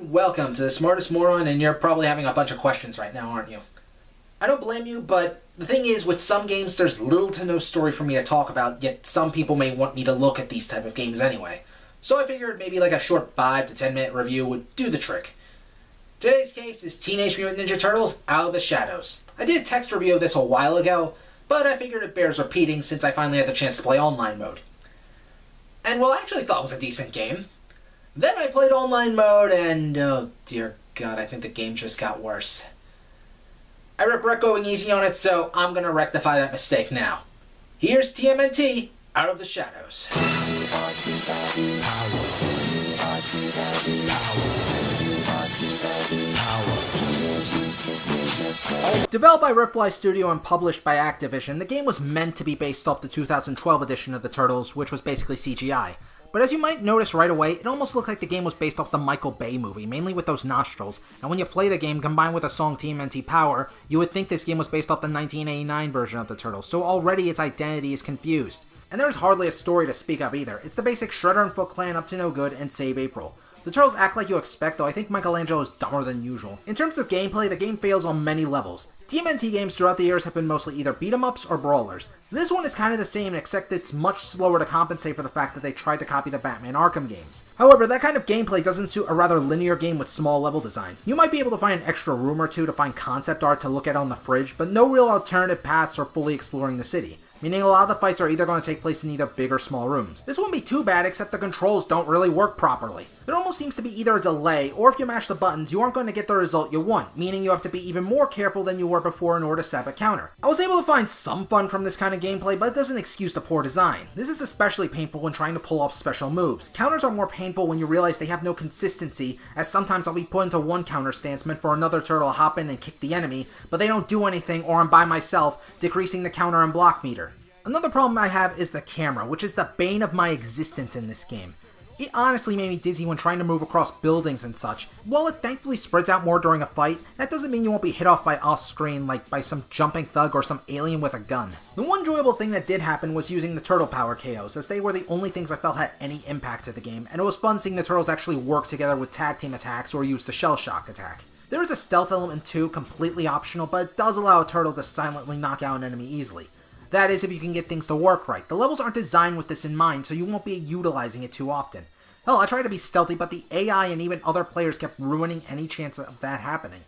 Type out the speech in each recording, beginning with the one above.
Welcome to the Smartest Moron, and you're probably having a bunch of questions right now, aren't you? I don't blame you, but the thing is, with some games there's little to no story for me to talk about, yet some people may want me to look at these type of games anyway. So I figured maybe like a short 5 to 10 minute review would do the trick. Today's case is Teenage Mutant Ninja Turtles Out of the Shadows. I did a text review of this a while ago, but I figured it bears repeating since I finally had the chance to play online mode. And well, I actually thought it was a decent game. Then I played online mode and, oh dear god, I think the game just got worse. I regret going easy on it, so I'm gonna rectify that mistake now. Here's TMNT Out of the Shadows. Developed by Riftfly Studio and published by Activision, the game was meant to be based off the 2012 edition of the Turtles, which was basically CGI. But as you might notice right away, it almost looked like the game was based off the Michael Bay movie, mainly with those nostrils, and when you play the game combined with the song TMNT Power, you would think this game was based off the 1989 version of the Turtles, so already its identity is confused. And there's hardly a story to speak of either. It's the basic Shredder and Foot Clan up to no good and save April. The Turtles act like you expect, though I think Michelangelo is dumber than usual. In terms of gameplay, the game fails on many levels. TMNT games throughout the years have been mostly either beat-em-ups or brawlers. This one is kind of the same, except it's much slower to compensate for the fact that they tried to copy the Batman Arkham games. However, that kind of gameplay doesn't suit a rather linear game with small level design. You might be able to find an extra room or two to find concept art to look at on the fridge, but no real alternative paths or fully exploring the city. Meaning a lot of the fights are either going to take place in either big or small rooms. This wouldn't be too bad, except the controls don't really work properly. There almost seems to be either a delay, or if you mash the buttons, you aren't going to get the result you want, meaning you have to be even more careful than you were before in order to set up a counter. I was able to find some fun from this kind of gameplay, but it doesn't excuse the poor design. This is especially painful when trying to pull off special moves. Counters are more painful when you realize they have no consistency, as sometimes I'll be put into one counter stance meant for another turtle to hop in and kick the enemy, but they don't do anything or I'm by myself, decreasing the counter and block meter. Another problem I have is the camera, which is the bane of my existence in this game. It honestly made me dizzy when trying to move across buildings and such. While it thankfully spreads out more during a fight, that doesn't mean you won't be hit off by off-screen like by some jumping thug or some alien with a gun. The one enjoyable thing that did happen was using the turtle power KOs, as they were the only things I felt had any impact to the game, and it was fun seeing the turtles actually work together with tag team attacks or use the shell shock attack. There is a stealth element too, completely optional, but it does allow a turtle to silently knock out an enemy easily. That is if you can get things to work right. The levels aren't designed with this in mind, so you won't be utilizing it too often. Hell, I tried to be stealthy, but the AI and even other players kept ruining any chance of that happening.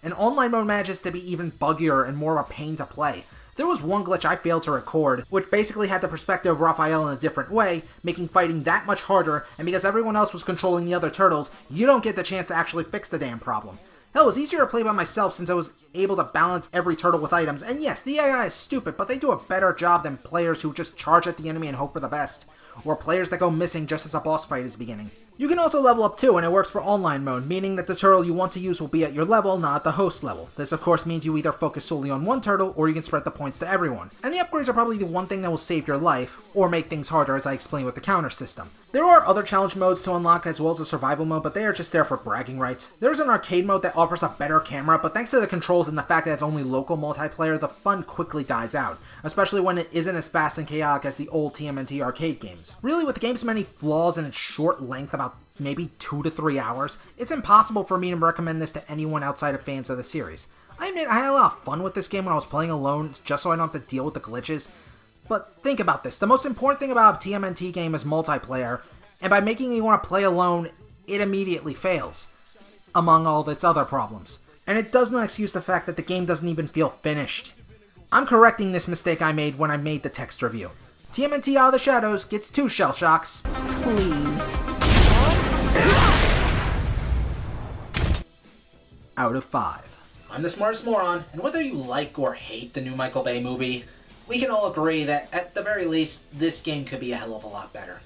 And online mode manages to be even buggier and more of a pain to play. There was one glitch I failed to record, which basically had the perspective of Raphael in a different way, making fighting that much harder, and because everyone else was controlling the other turtles, you don't get the chance to actually fix the damn problem. Hell, it was easier to play by myself since I was able to balance every turtle with items, and yes, the AI is stupid, but they do a better job than players who just charge at the enemy and hope for the best, or players that go missing just as a boss fight is beginning. You can also level up too, and it works for online mode, meaning that the turtle you want to use will be at your level, not at the host level. This of course means you either focus solely on one turtle, or you can spread the points to everyone. And the upgrades are probably the one thing that will save your life, or make things harder as I explained with the counter system. There are other challenge modes to unlock as well as a survival mode, but they are just there for bragging rights. There's an arcade mode that offers a better camera, but thanks to the controls and the fact that it's only local multiplayer, the fun quickly dies out, especially when it isn't as fast and chaotic as the old TMNT arcade games. Really, with the game's many flaws and its short length, about maybe 2 to 3 hours, it's impossible for me to recommend this to anyone outside of fans of the series. I admit I had a lot of fun with this game when I was playing alone, just so I don't have to deal with the glitches. But think about this, the most important thing about a TMNT game is multiplayer, and by making me want to play alone, it immediately fails, among all its other problems. And it does not excuse the fact that the game doesn't even feel finished. I'm correcting this mistake I made when I made the text review. TMNT Out of the Shadows gets 2 shell shocks. Please. Out of 5. I'm the Smartest Moron, and whether you like or hate the new Michael Bay movie, we can all agree that at the very least, this game could be a hell of a lot better.